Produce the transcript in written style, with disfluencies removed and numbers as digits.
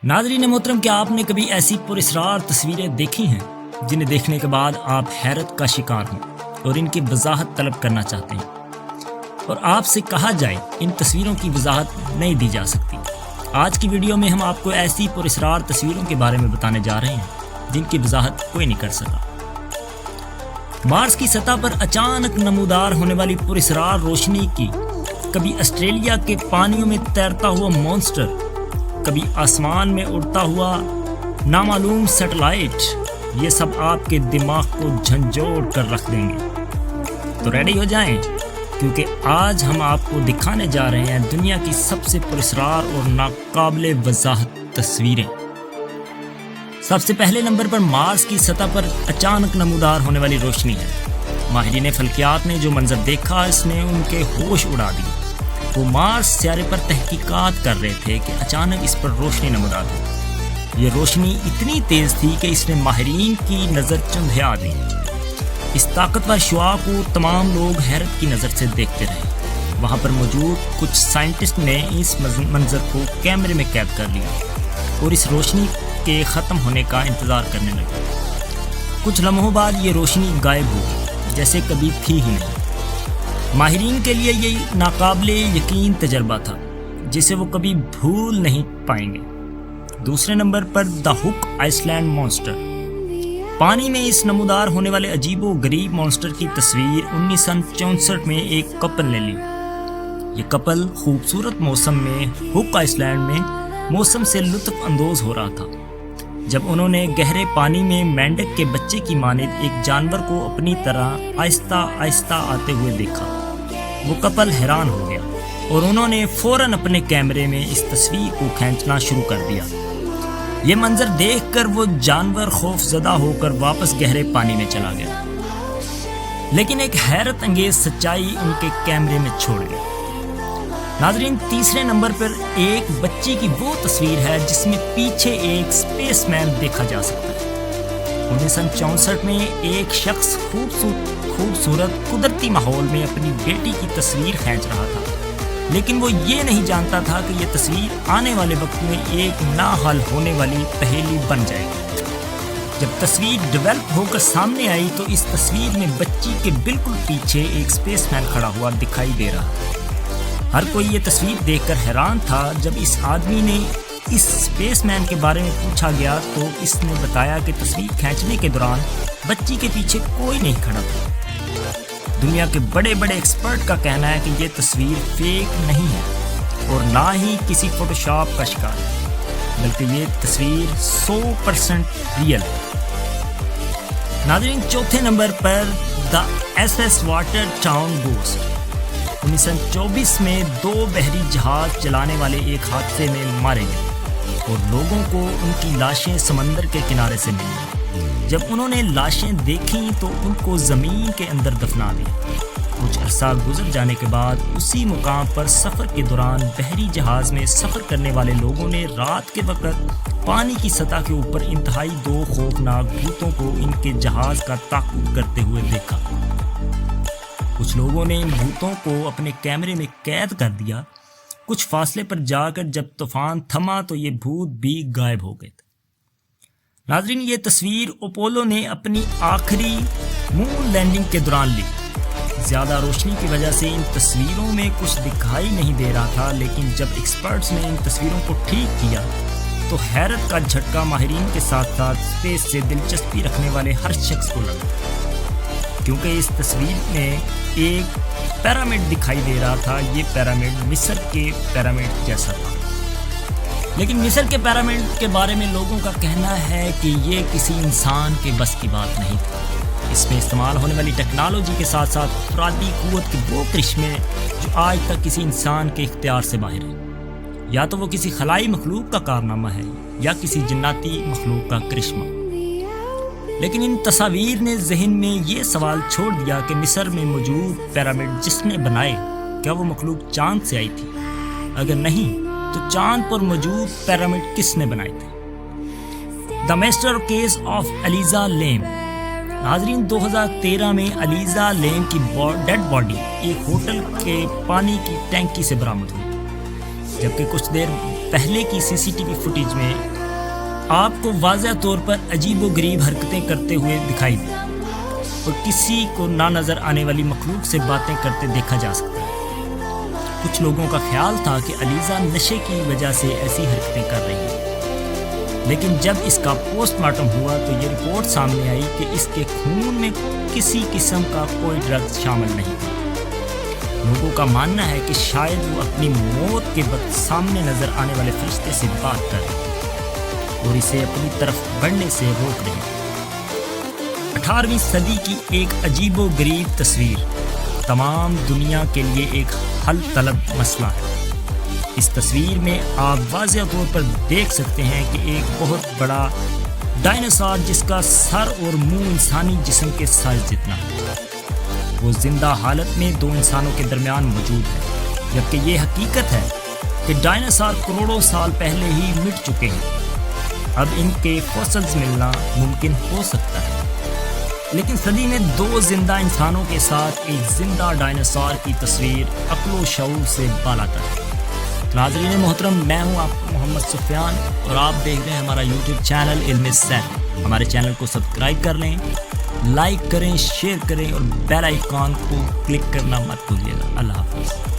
नाज़रीन मोहतरम, क्या आपने कभी ऐसी पुरस्रार तस्वीरें देखी हैं जिन्हें देखने के बाद आप हैरत का शिकार हों और इनकी वजाहत तलब करना चाहते हैं और आपसे कहा जाए इन तस्वीरों की वजाहत नहीं दी जा सकती। आज की वीडियो में हम आपको ऐसी पुरस्रार तस्वीरों के बारे में बताने जा रहे हैं जिनकी वजाहत कोई नहीं कर सका। मार्स की सतह पर अचानक नमूदार होने वाली पुरस्रार रोशनी की, कभी ऑस्ट्रेलिया के पानियों में तैरता हुआ मॉन्स्टर, कभी आसमान में उड़ता हुआ नामालूम सैटेलाइट, ये सब आपके दिमाग को झंझोड़ कर रख देंगे। तो रेडी हो जाएं, क्योंकि आज हम आपको दिखाने जा रहे हैं दुनिया की सबसे पुरस्रार और नाकाबिले वजाहत तस्वीरें। सबसे पहले नंबर पर मार्स की सतह पर अचानक नमूदार होने वाली रोशनी है। माहिरीन फल्कियात ने जो मंजर देखा, इसने उनके होश उड़ा दिए। वो मार्स सियारे पर तहकीकात कर रहे थे कि अचानक इस पर रोशनी नमूदार हुई। ये रोशनी इतनी तेज थी कि इसने माहिरीन की नज़र चुंधिया दी। इस ताकतवर शुआ को तमाम लोग हैरत की नज़र से देखते रहे। वहाँ पर मौजूद कुछ साइंटिस्ट ने इस मंजर को कैमरे में कैद कर लिया और इस रोशनी के ख़त्म होने का इंतज़ार करने लगे। कुछ लम्हों बाद ये रोशनी गायब हो गई, जैसे कभी थी ही नहीं। माहिरीन के लिए ये नाकाबिले यकीन तजर्बा था, जिसे वो कभी भूल नहीं पाएंगे। दूसरे नंबर पर द हुक आइसलैंड मॉन्स्टर। पानी में इस नमूदार होने वाले अजीबो गरीब मॉन्स्टर की तस्वीर 1964 में एक कपल ने ली। ये कपल खूबसूरत मौसम में हुक आइसलैंड में मौसम से लुत्फ अंदोज हो रहा था, जब उन्होंने गहरे पानी में मेंढक के बच्चे की मानिद एक जानवर को अपनी तरह आहिस्ता आहिस्ता आते हुए देखा। वो कपल हैरान हो गया और उन्होंने फौरन अपने कैमरे में इस तस्वीर को खींचना शुरू कर दिया। ये मंजर देखकर वो जानवर खौफजदा होकर वापस गहरे पानी में चला गया, लेकिन एक हैरत अंगेज सच्चाई उनके कैमरे में छोड़ गया। नाज़रीन, तीसरे नंबर पर एक बच्ची की वो तस्वीर है जिसमें पीछे एक स्पेसमैन देखा जा सकता है। 1964 में एक शख्स खूबसूरत कुदरती माहौल में अपनी बेटी की तस्वीर खींच रहा था, लेकिन वो ये नहीं जानता था कि ये तस्वीर आने वाले वक्त में एक ना हल होने वाली पहेली बन जाएगी। जब तस्वीर डेवलप होकर सामने आई तो इस तस्वीर में बच्ची के बिल्कुल पीछे एक स्पेसमैन खड़ा हुआ दिखाई दे रहा था। हर कोई ये तस्वीर देखकर हैरान था। जब इस आदमी ने इस स्पेसमैन के बारे में पूछा गया तो इसने बताया कि तस्वीर खींचने के दौरान बच्ची के पीछे कोई नहीं खड़ा था। दुनिया के बड़े बड़े एक्सपर्ट का कहना है कि ये तस्वीर फेक नहीं है और ना ही किसी फोटोशॉप का शिकार है, बल्कि ये तस्वीर 100% रियल है। नाज़रीन, चौथे नंबर पर the SS water town ghost. 1924 में 2 बहरी जहाज चलाने वाले एक हादसे में मारे गए और लोगों को उनकी लाशें समंदर के किनारे से मिली। जब उन्होंने लाशें देखीं तो उनको ज़मीन के अंदर दफना दिया। कुछ अरसा गुजर जाने के बाद उसी मुकाम पर सफ़र के दौरान बहरी जहाज़ में सफ़र करने वाले लोगों ने रात के वक़्त पानी की सतह के ऊपर इंतहाई 2 खौफनाक भूतों को इनके जहाज़ का ताक़ुब करते हुए देखा। कुछ लोगों ने इन भूतों को अपने कैमरे में कैद कर दिया। कुछ फासले पर जाकर जब तूफान थमा तो ये भूत भी गायब हो गए। नाज़रीन, ये तस्वीर अपोलो ने अपनी आखिरी मून लैंडिंग के दौरान ली। ज़्यादा रोशनी की वजह से इन तस्वीरों में कुछ दिखाई नहीं दे रहा था, लेकिन जब एक्सपर्ट्स ने इन तस्वीरों को ठीक किया तो हैरत का झटका माहिरीन के साथ साथ स्पेस से दिलचस्पी रखने वाले हर शख्स को लगा, क्योंकि इस तस्वीर में एक पिरामिड दिखाई दे रहा था। ये पिरामिड मिस्र के पिरामिड जैसा था, लेकिन मिस्र के पिरामिड के बारे में लोगों का कहना है कि ये किसी इंसान के बस की बात नहीं थी। इसमें इस्तेमाल होने वाली टेक्नोलॉजी के साथ साथ अफरादी क़ुव्वत के वो करिश्मे जो आज तक किसी इंसान के इख्तियार से बाहर है। या तो वो किसी खलाई मखलूक का कारनामा है या किसी जन्नती मखलूक का करिश्मा। लेकिन इन तस्वीर ने जहन में ये सवाल छोड़ दिया कि मिस्र में मौजूद पिरामिड जिसने बनाए, क्या वो मखलूक चांद से आई थी? अगर नहीं तो चांद पर मौजूद पिरामिड किसने बनाए थे? The mister case of Elisa Lam. नाज़रीन, 2013 में एलिजा लेम की डेड बॉडी एक होटल के पानी की टैंकी से बरामद हुई, जबकि कुछ देर پہلے کی CCTV فوٹیج میں آپ کو واضح طور پر عجیب و غریب حرکتیں کرتے ہوئے دکھائی دی اور کسی کو نہ نظر آنے والی مخلوق سے باتیں کرتے دیکھا جا سکتا ہے۔ کچھ لوگوں کا خیال تھا کہ علیزہ نشے کی وجہ سے ایسی حرکتیں کر رہی ہے، لیکن جب اس کا پوسٹ مارٹم ہوا تو یہ رپورٹ سامنے آئی کہ اس کے خون میں کسی قسم کا کوئی ڈرگز شامل نہیں تھا۔ لوگوں کا ماننا ہے کہ شاید وہ اپنی موت کے وقت سامنے نظر آنے والے فرشتے سے بات کر رہے ہیں اور اسے اپنی طرف بڑھنے سے روک رہے ہیں۔ 18ویں صدی کی ایک عجیب و غریب تصویر تمام دنیا کے لیے ایک حل طلب مسئلہ ہے۔ اس تصویر میں آپ واضح طور پر دیکھ سکتے ہیں کہ ایک بہت بڑا ڈائناسور جس کا سر اور منہ انسانی جسم کے سائز جتنا ہے، وہ زندہ حالت میں دو انسانوں کے درمیان موجود ہے، جبکہ یہ حقیقت ہے کہ ڈائناسور کروڑوں سال پہلے ہی مٹ چکے ہیں۔ اب ان کے فوسلز ملنا ممکن ہو سکتا ہے، لیکن صدی میں دو زندہ انسانوں کے ساتھ ایک زندہ ڈائناسور کی تصویر عقل و شعور سے بالاتر ہے۔ ناظرین محترم، میں ہوں آپ محمد سفیان اور آپ دیکھ رہے ہیں ہمارا یوٹیوب چینل علم سیٹ۔ ہمارے چینل کو سبسکرائب کر لیں، لائک کریں، شیئر کریں اور بیل آئیکن کو کلک کرنا مت بھولیے گا۔ اللہ حافظ۔